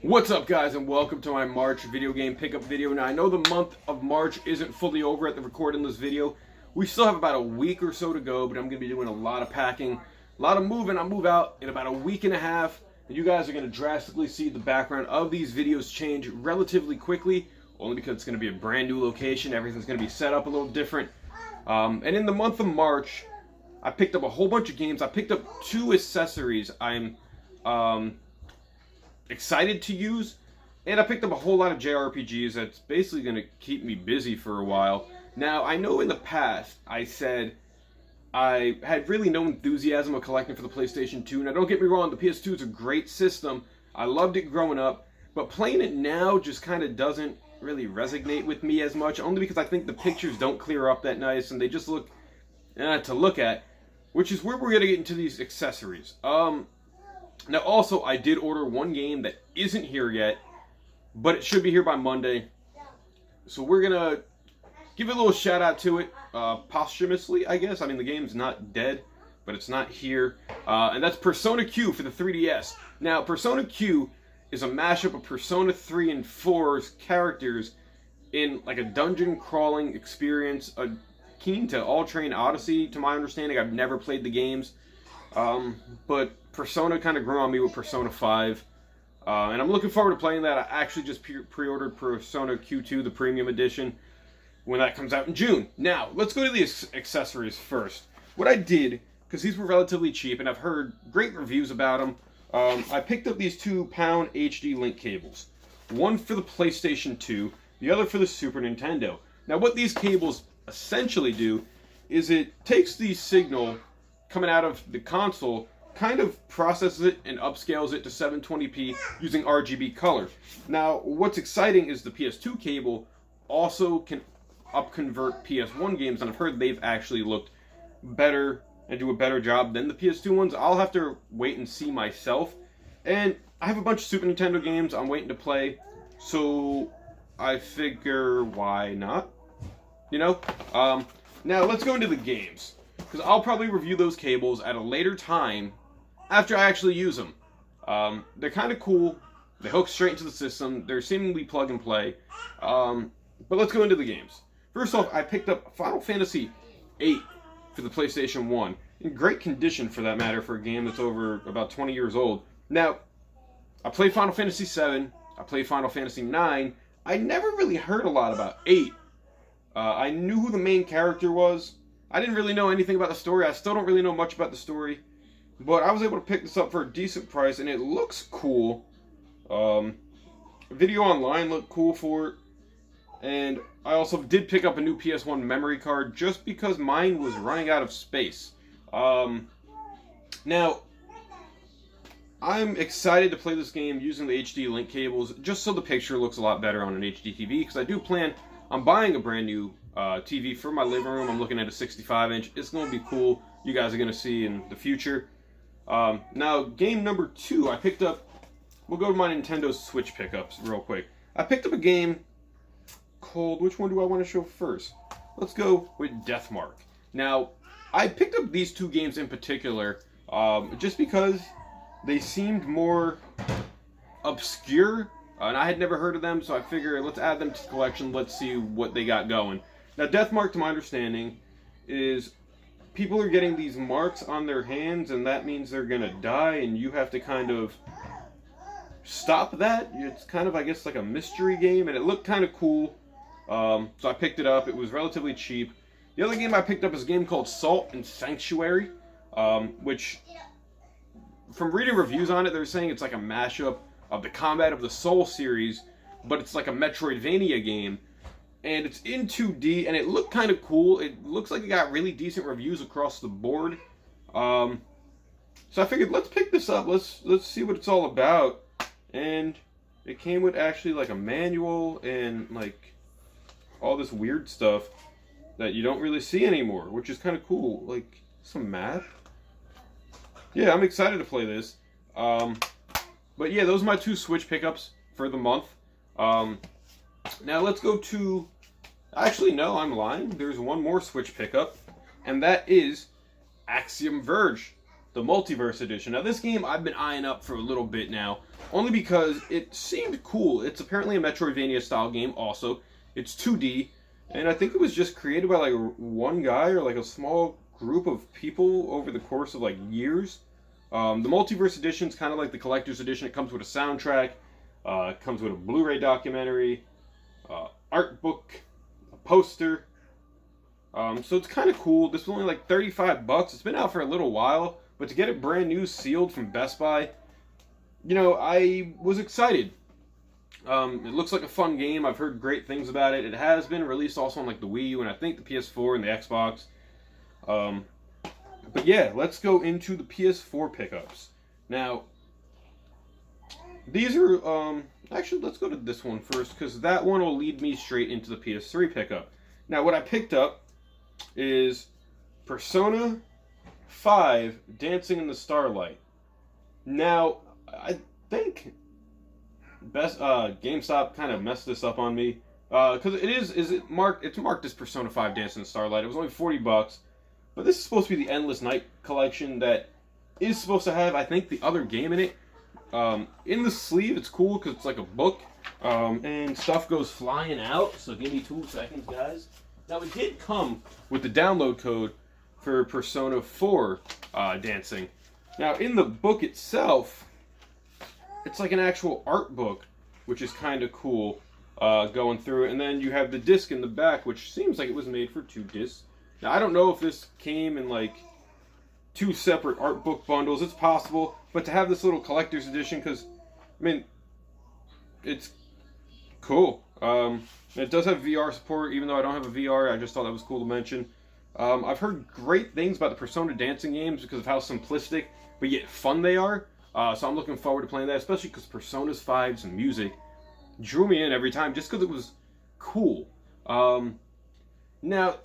What's up, guys, and welcome to my March video game pickup video. Now, I know the month of March isn't fully over at the recording this video. We still have about a week or so to go, but I'm going to be doing a lot of packing, a lot of moving. I'll move out in about a week and a half, and you guys are going to drastically see the background of these videos change relatively quickly, only because it's going to be a brand new location. Everything's going to be set up a little different. And in the month of March, I picked up a whole bunch of games. I picked up 2 accessories I'm excited to use, and I picked up a whole lot of JRPGs that's basically going to keep me busy for a while. Now, I know in the past I said I had really no enthusiasm of collecting for the PlayStation 2. Now, don't get me wrong, the PS2 is a great system. I loved it growing up, but playing it now just kind of doesn't really resonate with me as much, only because I think the pictures don't clear up that nice and they just look to look at, which is where we're going to get into these accessories. Now, also, I did order one game that isn't here yet, but it should be here by Monday. So we're going to give a little shout out to it, posthumously, I guess. I mean, the game's not dead, but it's not here. And that's Persona Q for the 3DS. Now, Persona Q is a mashup of Persona 3 and 4's characters in like a dungeon crawling experience, akin to All Train Odyssey, to my understanding. I've never played the games. But Persona kind of grew on me with Persona 5, and I'm looking forward to playing that. I actually just pre-ordered Persona Q2, the Premium Edition, when that comes out in June. Now, let's go to the accessories first. What I did, because these were relatively cheap, and I've heard great reviews about them, I picked up these 2-pound HD link cables. One for the PlayStation 2, the other for the Super Nintendo. Now, what these cables essentially do is it takes the signal coming out of the console, kind of processes it and upscales it to 720p using RGB color. Now, what's exciting is the PS2 cable also can upconvert PS1 games, and I've heard they've actually looked better and do a better job than the PS2 ones. I'll have to wait and see myself. And I have a bunch of Super Nintendo games I'm waiting to play, so I figure why not? You know? Now, let's go into the games, because I'll probably review those cables at a later time after I actually use them. They're kind of cool. They hook straight into the system. They're seemingly plug and play. But let's go into the games. First off, I picked up Final Fantasy VIII for the PlayStation 1. In great condition, for that matter, for a game that's over about 20 years old. Now, I played Final Fantasy VII. I played Final Fantasy IX. I never really heard a lot about VIII. I knew who the main character was. I didn't really know anything about the story. I still don't really know much about the story. But I was able to pick this up for a decent price, and it looks cool. Video Online looked cool for it. And I also did pick up a new PS1 memory card just because mine was running out of space. Now, I'm excited to play this game using the HD link cables just so the picture looks a lot better on an HD TV, because I do plan on buying a brand new TV for my living room. I'm looking at a 65-inch. It's going to be cool. You guys are going to see in the future. Now, game number 2, I picked up... We'll go to my Nintendo Switch pickups real quick. I picked up a game called... Which one do I want to show first? Let's go with Deathmark. Now, I picked up these 2 games in particular just because they seemed more obscure, and I had never heard of them, so I figured let's add them to the collection. Let's see what they got going. Now, Deathmark, to my understanding, is people are getting these marks on their hands, and that means they're going to die, and you have to kind of stop that. It's kind of, I guess, like a mystery game, and it looked kind of cool, so I picked it up. It was relatively cheap. The other game I picked up is a game called Salt and Sanctuary, which, from reading reviews on it, they're saying it's like a mashup of the Combat of the Soul series, but it's like a Metroidvania game. And it's in 2D, and it looked kind of cool. It looks like it got really decent reviews across the board. So I figured, let's pick this up. Let's see what it's all about. And it came with actually like a manual and like all this weird stuff that you don't really see anymore, which is kind of cool. Like some map. Yeah, I'm excited to play this. But yeah, those are my 2 Switch pickups for the month. Now let's go to... Actually, no, I'm lying. There's one more Switch pickup, and that is Axiom Verge the Multiverse Edition. Now, this game I've been eyeing up for a little bit now, only because it seemed cool. It's apparently a Metroidvania-style game also. It's 2D, and I think it was just created by, like, one guy or, like, a small group of people over the course of, like, years. The Multiverse Edition is kind of like the Collector's Edition. It comes with a soundtrack, it comes with a Blu-ray documentary, art book, a poster. So it's kind of cool. This was only like $35. It's been out for a little while, but to get it brand new, sealed from Best Buy, you know, I was excited. It looks like a fun game. I've heard great things about it. It has been released also on like the Wii U and I think the PS4 and the Xbox. But yeah, let's go into the PS4 pickups. Now, these are, actually, let's go to this one first, because that one will lead me straight into the PS3 pickup. Now, what I picked up is Persona 5 Dancing in the Starlight. Now, I think GameStop kind of messed this up on me, because it's marked as Persona 5 Dancing in the Starlight. It was only $40, but this is supposed to be the Endless Night collection that is supposed to have, I think, the other game in it. In the sleeve, it's cool because it's like a book, and stuff goes flying out, so give me 2 seconds, guys. Now, it did come with the download code for Persona 4 Dancing. Now, in the book itself, it's like an actual art book, which is kind of cool going through it. And then you have the disc in the back, which seems like it was made for 2 discs. Now, I don't know if this came in like 2 separate art book bundles. It's possible. But to have this little collector's edition, because, I mean, it's cool. It does have VR support, even though I don't have a VR. I just thought that was cool to mention. I've heard great things about the Persona dancing games because of how simplistic but yet fun they are. So I'm looking forward to playing that, especially because Persona 5's music drew me in every time just because it was cool. Now,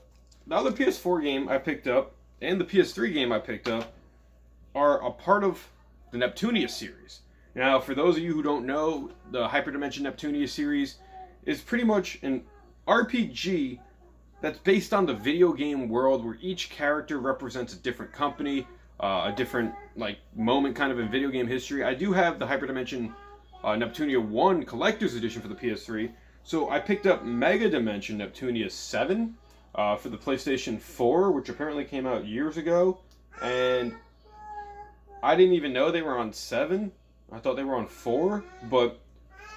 the other PS4 game I picked up and the PS3 game I picked up are a part of the Neptunia series. Now, for those of you who don't know, the Hyperdimension Neptunia series is pretty much an RPG that's based on the video game world where each character represents a different company, a different like moment kind of in video game history. I do have the Hyperdimension Neptunia 1 Collector's Edition for the PS3, so I picked up Mega Dimension Neptunia 7 for the PlayStation 4, which apparently came out years ago, and I didn't even know they were on 7. I thought they were on 4, but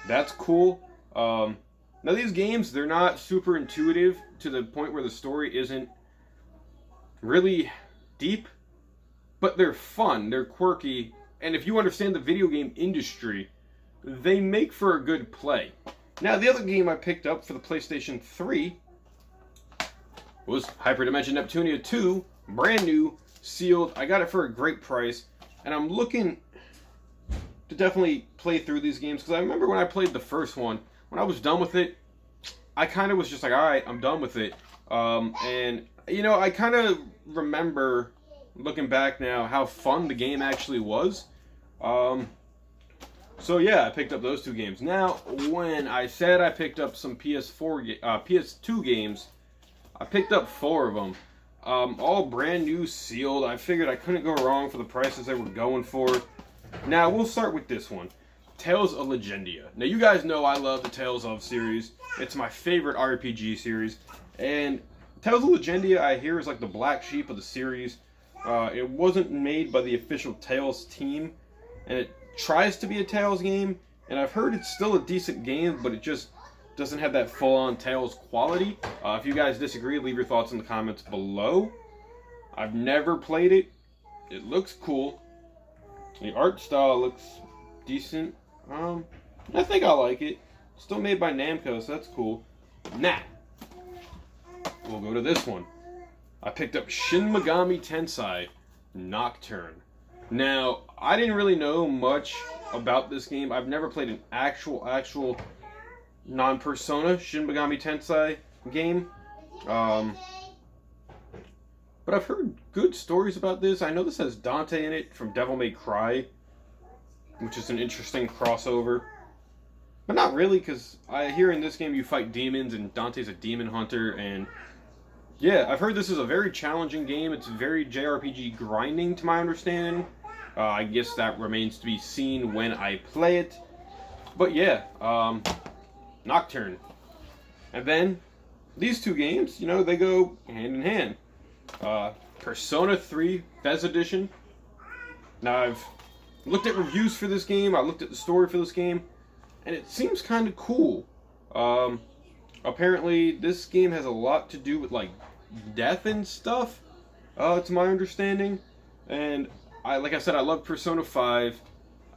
that's cool. Now these games, they're not super intuitive to the point where the story isn't really deep, but they're fun, they're quirky, and if you understand the video game industry, they make for a good play. Now, the other game I picked up for the PlayStation 3 was Hyperdimension Neptunia 2, brand new, sealed. I got it for a great price, and I'm looking to definitely play through these games, because I remember when I played the first one, when I was done with it, I kind of was just like, alright, I'm done with it. And, you know, I kind of remember, looking back now, how fun the game actually was. So yeah, I picked up those 2 games. Now, when I said I picked up some PS2 games, I picked up 4 of them. All brand new, sealed. I figured I couldn't go wrong for the prices they were going for. Now, we'll start with this one. Tales of Legendia. Now, you guys know I love the Tales of series. It's my favorite RPG series. And Tales of Legendia, I hear, is like the black sheep of the series. It wasn't made by the official Tales team. And it tries to be a Tales game. And I've heard it's still a decent game, but it just doesn't have that full-on Tales quality. If you guys disagree, leave your thoughts in the comments below. I've never played it. It looks cool. The art style looks decent. I think I like it. Still made by Namco, so that's cool. Now, we'll go to this one. I picked up Shin Megami Tensei Nocturne. Now, I didn't really know much about this game. I've never played an actual non-Persona Shin Megami Tensei game. But I've heard good stories about this. I know this has Dante in it from Devil May Cry, which is an interesting crossover. But not really, because I hear in this game you fight demons, and Dante's a demon hunter, and Yeah, I've heard this is a very challenging game. It's very JRPG grinding, to my understanding. I guess that remains to be seen when I play it. But yeah, Nocturne. And then, these two games, you know, they go hand in hand. Persona 3 Fez Edition. Now, I've looked at reviews for this game, I looked at the story for this game, and it seems kind of cool. Apparently, this game has a lot to do with, like, death and stuff, to my understanding. And, like I said, I love Persona 5.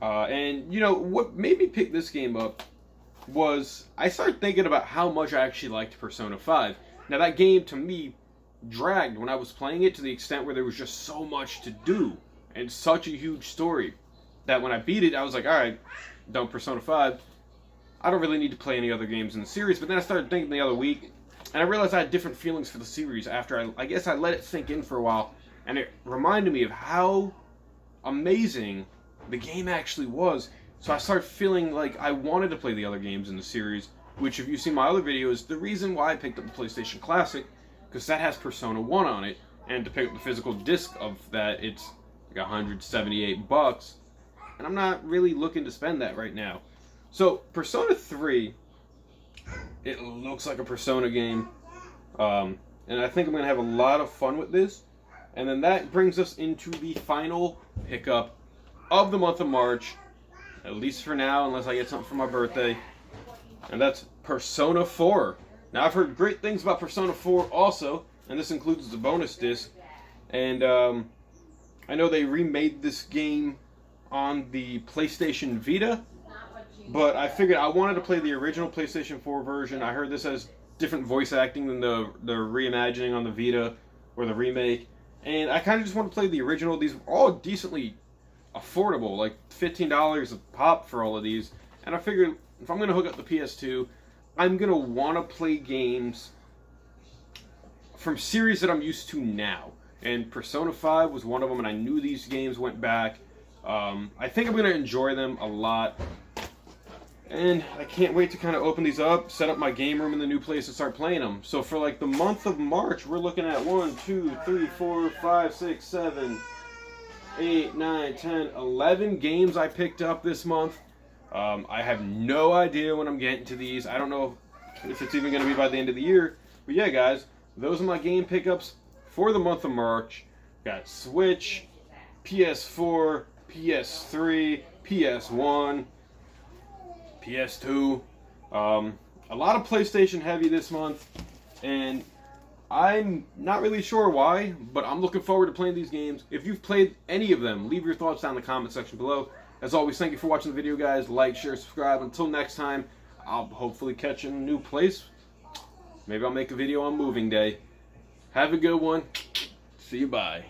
And, you know, what made me pick this game up was I started thinking about how much I actually liked Persona 5. Now, that game, to me, dragged when I was playing it to the extent where there was just so much to do and such a huge story that when I beat it, I was like, alright, done Persona 5. I don't really need to play any other games in the series. But then I started thinking the other week, and I realized I had different feelings for the series after I guess I let it sink in for a while, and it reminded me of how amazing the game actually was. So I started feeling like I wanted to play the other games in the series, which, if you've seen my other videos, the reason why I picked up the PlayStation Classic, because that has Persona 1 on it, and to pick up the physical disc of that, it's like $178, and I'm not really looking to spend that right now. So, Persona 3, it looks like a Persona game, and I think I'm going to have a lot of fun with this. And then that brings us into the final pickup of the month of March, at least for now, unless I get something for my birthday, and that's Persona 4. Now, I've heard great things about Persona 4 also, and this includes the bonus disc, and I know they remade this game on the PlayStation Vita, but I figured I wanted to play the original PlayStation 4 version. I heard this has different voice acting than the reimagining on the Vita, or the remake, and I kind of just want to play the original. These are all decently affordable, like $15 a pop for all of these, and I figured if I'm going to hook up the PS2, I'm going to want to play games from series that I'm used to now, and Persona 5 was one of them, and I knew these games went back. I think I'm going to enjoy them a lot, and I can't wait to kind of open these up, set up my game room in the new place, and start playing them. So for like the month of March, we're looking at 1, 2, 3, 4, 5, 6, 7, 8, 9, 10, 11 games I picked up this month. I have no idea when I'm getting to these. I don't know if it's even going to be by the end of the year. But yeah, guys, those are my game pickups for the month of March. Got Switch, PS4, PS3, PS1, PS2. A lot of PlayStation heavy this month, and I'm not really sure why, but I'm looking forward to playing these games. If you've played any of them, leave your thoughts down in the comment section below. As always, thank you for watching the video, guys. Like, share, subscribe. Until next time, I'll hopefully catch you in a new place. Maybe I'll make a video on moving day. Have a good one. See you, bye.